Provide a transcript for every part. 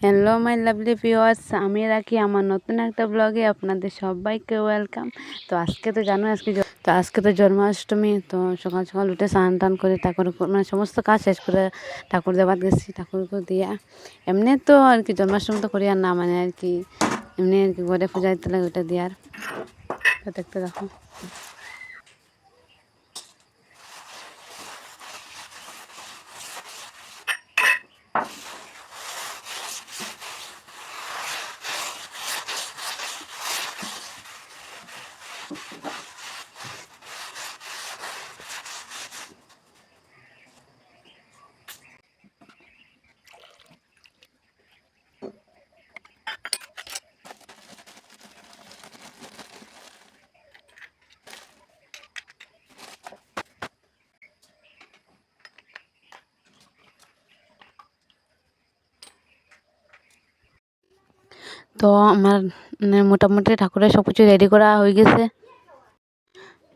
Hello my lovely viewers, আমি রাখি আমার নতুন একটা ব্লগে আপনাদের সবাইকে ওয়েলকাম। তো আজকে তো জন্মাষ্টমী। তো সকাল সকাল উঠে স্নান টান করে ঠাকুর মানে সমস্ত কাজ শেষ করে ঠাকুর দেবাত গেছি। ঠাকুরকে দিয়া এমনি তো আর কি জন্মাষ্টমী তো করি আর না, মানে আর কি এমনি আর কি ঘরে পূজা দিতে লাগে, ওটা দিয়ার। তো দেখতে দেখো তো আমার মানে মোটামুটি ঠাকুরের সব কিছু রেডি করা হয়ে গেছে।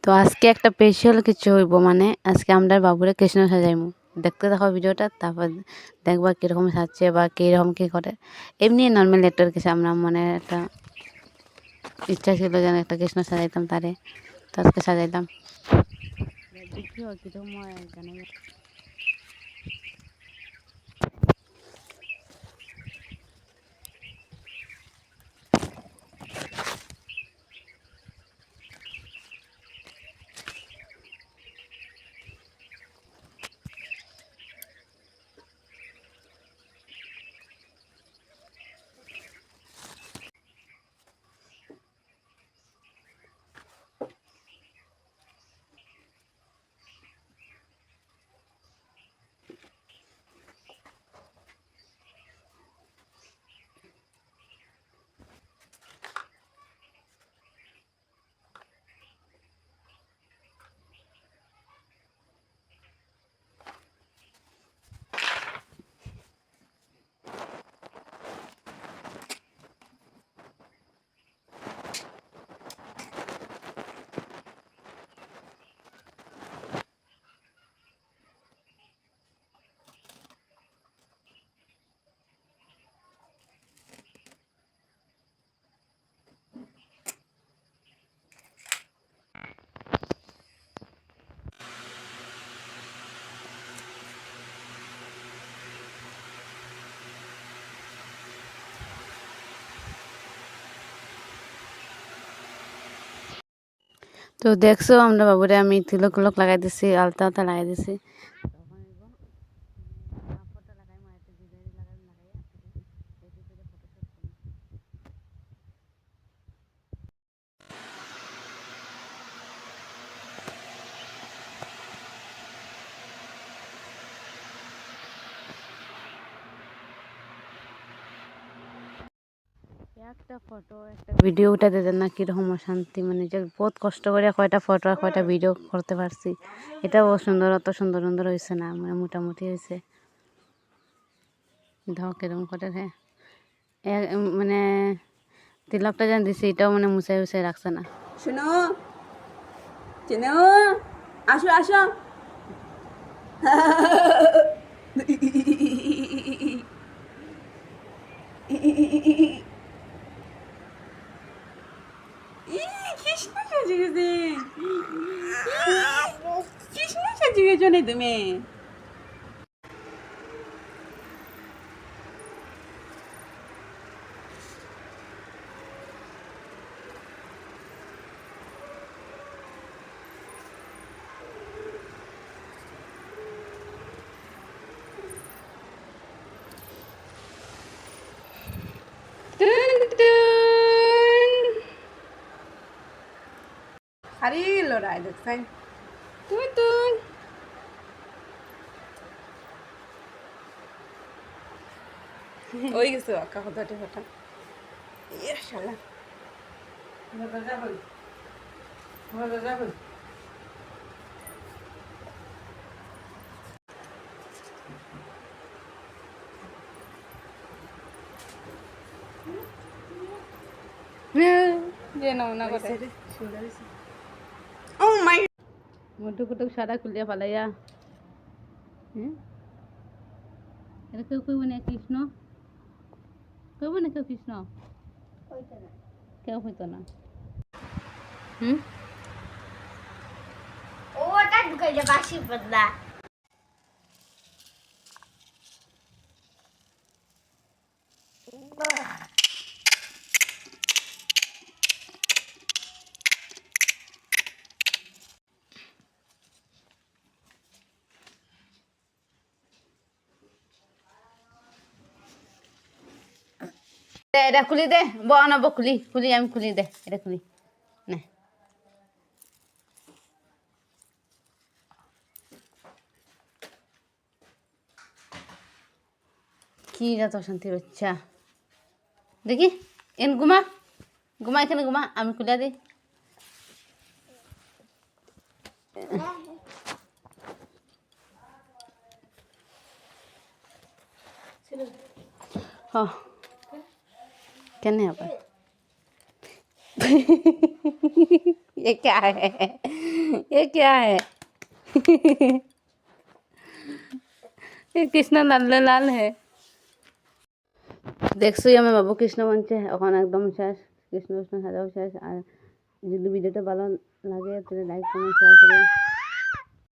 তো আজকে একটা স্পেশাল কিছু হইব, মানে আজকে আমরা বাবুরে কৃষ্ণ সাজাইমু। দেখতে দেখো ভিডিওটা, তারপর দেখবা কীরকম সাজছে বা কীরকম কী করে। এমনি নর্মাল একটার কিছু আমরা মানে একটা ইচ্ছা ছিল যেন একটা কৃষ্ণ সাজাইতাম তারে, তো আজকে সাজাইতাম। দেখিও কীরকম জানাই। তো দেখছো আমরা বাবুরে আমি তিলক গুলক লাগাই দিছি, আলতা আলতা লাগাই দিছি। একটা ফটো একটা ভিডিও উঠাতে দেন না, কীরকম অশান্তি, মানে যে বহুত কষ্ট করে কয়টা ফটো আর কয়টা ভিডিও করতে পারছি। এটাও সুন্দর, অত সুন্দর সুন্দর হয়েছে না, মানে মোটামুটি হয়েছে। ধর কিরকম করে হ্যাঁ মানে তিলকটা যেন দিছে এটাও মানে মুছাই মুছাই রাখছে না। শোনো চেনো, আসো আসো। কৃষ্ণ সাজে গেছে, কৃষ্ণ সাজে গেছো না তুমি। হারি লড়াই দেখছেন তুই তুই ওই গেছে আঁকা হতাটে হঠাৎ ইয়ে শালা যে নাও না কথা ও মাই মোটু কুটুক সারা খুলিয়া ফালাইয়া হ্যাঁ এটা কেউ কই মানে কৃষ্ণ হইব না কেউ কৃষ্ণ কেউ হইতো না হুম ওটা ঢুকাই যা বাসি বদলা দে এটা খুলি দে বনাব খুলি খুলি আমি খুলি দে এটা খুলি নে কি যত শান্তি বাচ্চা দেখি এন ঘুমা ঘুমা এখানে ঘুমা আমি খুলে দিই हाँ कहने यहाँ पर ये क्या है ये क्या है ये कृष्ण लाल लाल है দেখছো আমার বাবু কৃষ্ণ বনছে এখন একদম শেষ কৃষ্ণ কৃষ্ণ সাজাও শেষ আর যদি ভিডিওটা ভালো লাগে তাহলে লাইক কমেন্ট শেয়ার করে